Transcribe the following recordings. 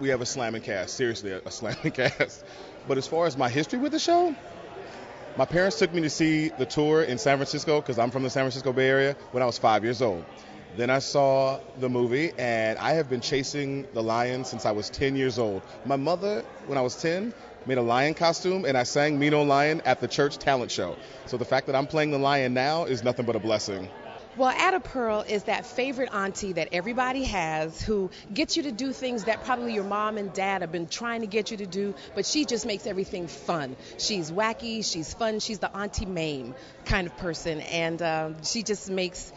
We have a slamming cast, seriously, a slamming cast. But as far as my history with the show, my parents took me to see the tour in San Francisco, because I'm from the San Francisco Bay Area, when I was 5 years old. Then I saw the movie, and I have been chasing the lion since I was 10 years old. My mother, when I was 10, made a lion costume, and I sang Me No Lion at the church talent show. So the fact that I'm playing the lion now is nothing but a blessing. Well, Ada Pearl is that favorite auntie that everybody has who gets you to do things that probably your mom and dad have been trying to get you to do, but she just makes everything fun. She's wacky, she's fun, she's the Auntie Mame kind of person, and she just makes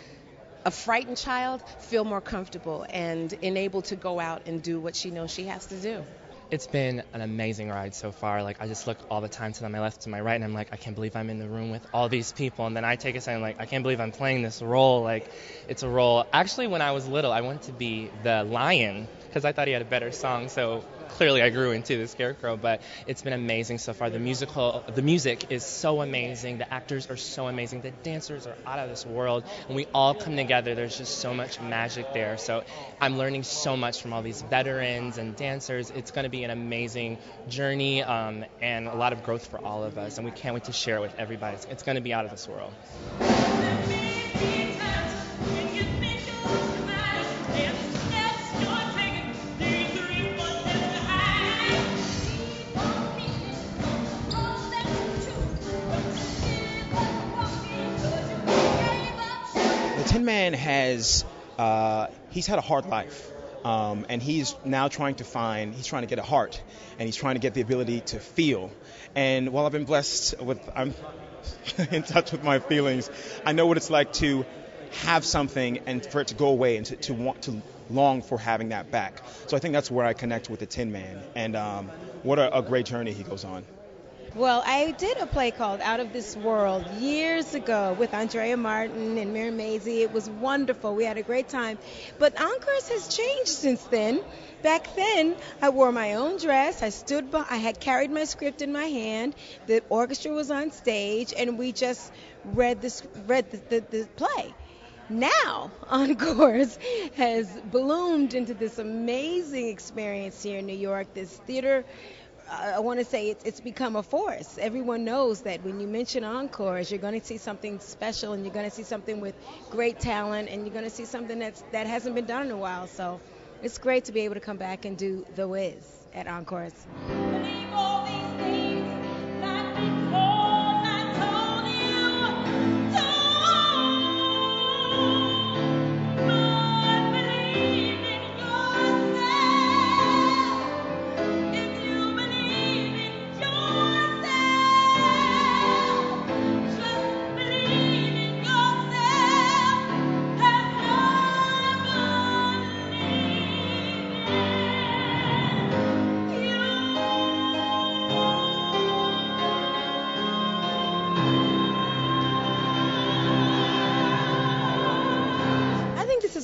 a frightened child feel more comfortable and enabled to go out and do what she knows she has to do. It's been an amazing ride so far. Like, I just look all the time to my left, to my right, and I'm like, I can't believe I'm in the room with all these people. And then I take a second, like, I can't believe I'm playing this role. Like, it's a role. Actually, when I was little, I wanted to be the lion because I thought he had a better song. So clearly I grew into the Scarecrow, but it's been amazing so far. The music is so amazing. The actors are so amazing. The dancers are out of this world. And we all come together. There's just so much magic there. So I'm learning so much from all these veterans and dancers. It's going to be an amazing journey and a lot of growth for all of us. And we can't wait to share it with everybody. It's going to be out of this world. Tin Man has he's had a hard life, and he's now trying to get a heart, and he's trying to get the ability to feel. And while I've been blessed with, I'm in touch with my feelings, I know what it's like to have something and for it to go away and to want to long for having that back. So I think that's where I connect with the Tin Man, and what a great journey he goes on. Well, I did a play called Out of This World years ago with Andrea Martin and Mary Maisie. It was wonderful. We had a great time. But Encores has changed since then. Back then, I wore my own dress. I had carried my script in my hand. The orchestra was on stage, and we just read the play. Now, Encores has bloomed into this amazing experience here in New York, this theater. I want to say it's become a force. Everyone knows that when you mention Encores, you're going to see something special, and you're going to see something with great talent, and you're going to see something that hasn't been done in a while. So it's great to be able to come back and do the WIZ at Encores.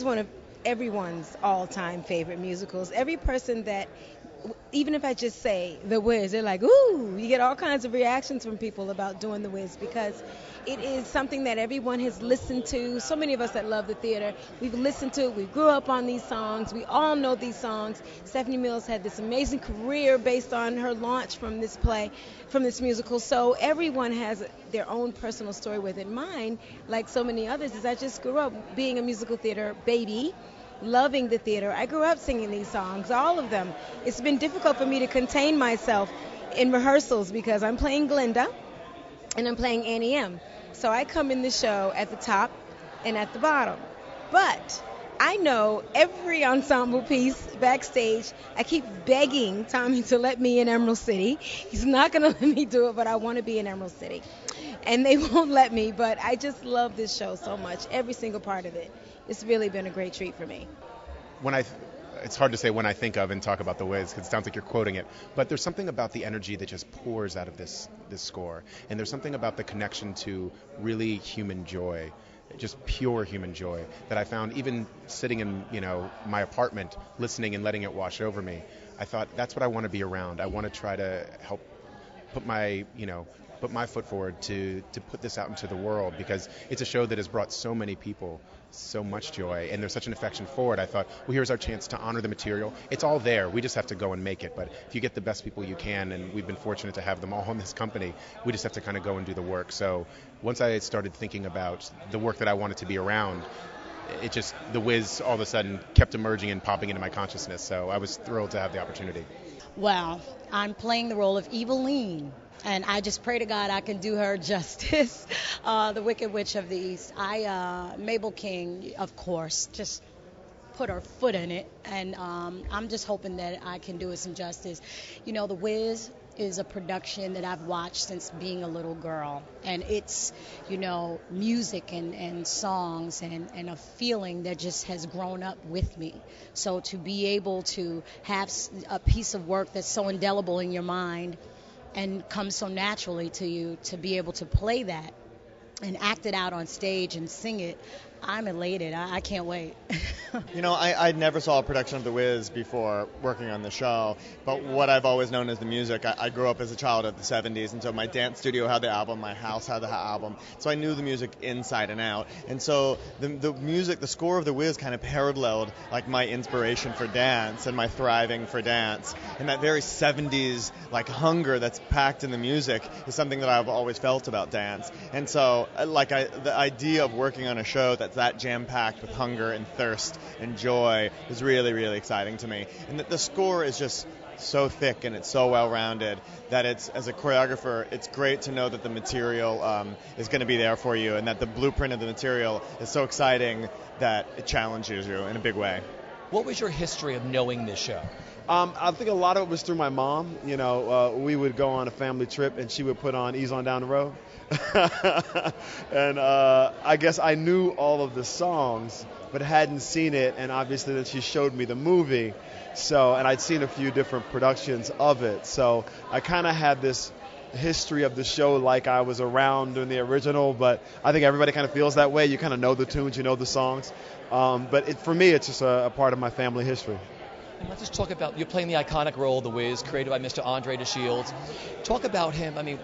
One of everyone's all-time favorite musicals. Every person that, even if I just say the WIZ, they're like, ooh, you get all kinds of reactions from people about doing the WIZ because it is something that everyone has listened to. So many of us that love the theater, we've listened to it, we grew up on these songs, we all know these songs. Stephanie Mills had this amazing career based on her launch from this play, from this musical, so everyone has their own personal story with it. Mine, like so many others, is I just grew up being a musical theater baby, loving the theater. I grew up singing these songs, all of them. It's been difficult for me to contain myself in rehearsals because I'm playing Glinda and I'm playing Annie M. So I come in the show at the top and at the bottom. But I know every ensemble piece backstage. I keep begging Tommy to let me in Emerald City. He's not going to let me do it, but I want to be in Emerald City. And they won't let me, but I just love this show so much, every single part of it. It's really been a great treat for me. It's hard to say when I think of and talk about the WIZ because it sounds like you're quoting it, but there's something about the energy that just pours out of this score, and there's something about the connection to really human joy, just pure human joy that I found even sitting in my apartment, listening and letting it wash over me. I thought that's what I want to be around. I want to try to help put my foot forward to put this out into the world because it's a show that has brought so many people so much joy, and there's such an affection for it. I thought, well, here's our chance to honor the material. It's all there. We just have to go and make it. But if you get the best people you can, and we've been fortunate to have them all in this company, we just have to kind of go and do the work. So once I started thinking about the work that I wanted to be around, it just, the WIZ all of a sudden kept emerging and popping into my consciousness. So I was thrilled to have the opportunity. Wow, I'm playing the role of Eveline, and I just pray to God I can do her justice. The Wicked Witch of the East. Mabel King, of course, just put her foot in it, and I'm just hoping that I can do it some justice. You know, the WIZ is a production that I've watched since being a little girl, and it's, you know, music and songs and a feeling that just has grown up with me. So to be able to have a piece of work that's so indelible in your mind and comes so naturally to you, to be able to play that and act it out on stage and sing it, I'm elated. I can't wait. You know, I never saw a production of The Wiz before working on the show, but what I've always known is the music. I grew up as a child of the 70s, and so my dance studio had the album, my house had the album, so I knew the music inside and out. And so the music, the score of The Wiz kind of paralleled like my inspiration for dance and my thriving for dance. And that very 70s like hunger that's packed in the music is something that I've always felt about dance. And so the idea of working on a show that's that jam-packed with hunger and thirst and joy is really, really exciting to me. And the score is just so thick and it's so well-rounded that it's, as a choreographer, it's great to know that the material is going to be there for you, and that the blueprint of the material is so exciting that it challenges you in a big way. What was your history of knowing this show? I think a lot of it was through my mom. You know, we would go on a family trip and she would put on Ease on Down the Road. And I guess I knew all of the songs, but hadn't seen it. And obviously then she showed me the movie. So, and I'd seen a few different productions of it. So I kind of had this history of the show like I was around during the original, but I think everybody kind of feels that way. You kind of know the tunes, you know the songs. But for me, it's just a part of my family history. And let's just talk about, you're playing the iconic role, The Wiz, created by Mr. Andre DeShields. Talk about him. I mean,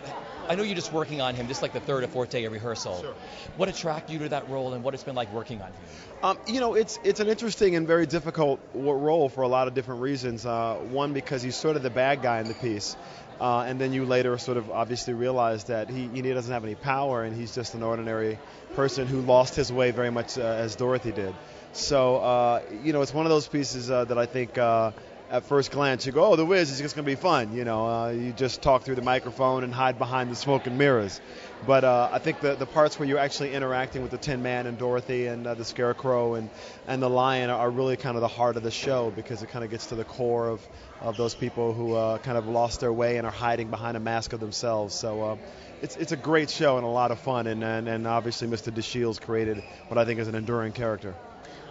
I know you're just working on him, just like the third or fourth day of rehearsal. Sure. What attracted you to that role, and what it's been like working on him? You know, it's an interesting and very difficult role for a lot of different reasons. One, because he's sort of the bad guy in the piece. And then you later sort of obviously realize that he doesn't have any power, and he's just an ordinary person who lost his way very much as Dorothy did. So, you know, it's one of those pieces that I think at first glance you go, oh, The Wiz is just going to be fun. You know, you just talk through the microphone and hide behind the smoke and mirrors. But I think the parts where you're actually interacting with the Tin Man and Dorothy and the Scarecrow and the Lion are really kind of the heart of the show, because it kind of gets to the core of those people who kind of lost their way and are hiding behind a mask of themselves. So it's a great show and a lot of fun, and obviously Mr. DeShields created what I think is an enduring character.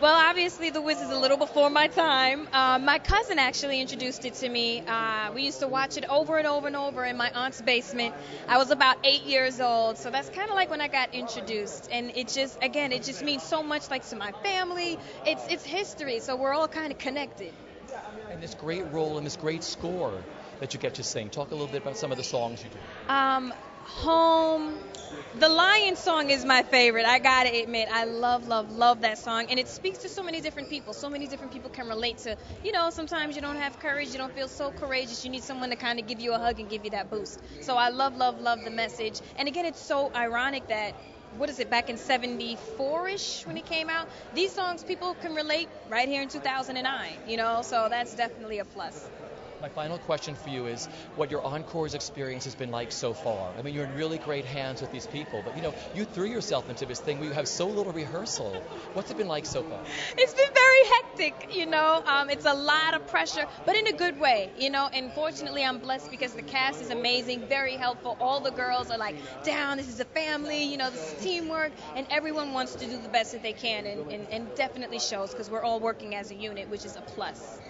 Well, obviously, The Wiz is a little before my time. My cousin actually introduced it to me. We used to watch it over and over and over in my aunt's basement. I was about 8 years old, so that's kind of like when I got introduced. And it just, again, it just means so much, like, to my family. It's history, so we're all kind of connected. And this great role and this great score that you get to sing. Talk a little bit about some of the songs you do. Home. The Lion song is my favorite. I gotta admit, I love that song, and it speaks to so many different people. So many different people can relate to, you know, sometimes you don't have courage, you don't feel so courageous, you need someone to kind of give you a hug and give you that boost. So I love the message. And again, it's so ironic that, what is it, back in 74-ish when it came out, these songs people can relate right here in 2009, you know, so that's definitely a plus. My final question for you is what your Encores experience has been like so far. I mean, you're in really great hands with these people, but, you know, you threw yourself into this thing where you have so little rehearsal. What's it been like so far? It's been very hectic, you know. It's a lot of pressure, but in a good way, you know. And fortunately, I'm blessed because the cast is amazing, very helpful. All the girls are like, down, this is a family, you know, this is teamwork, and everyone wants to do the best that they can, and definitely shows because we're all working as a unit, which is a plus.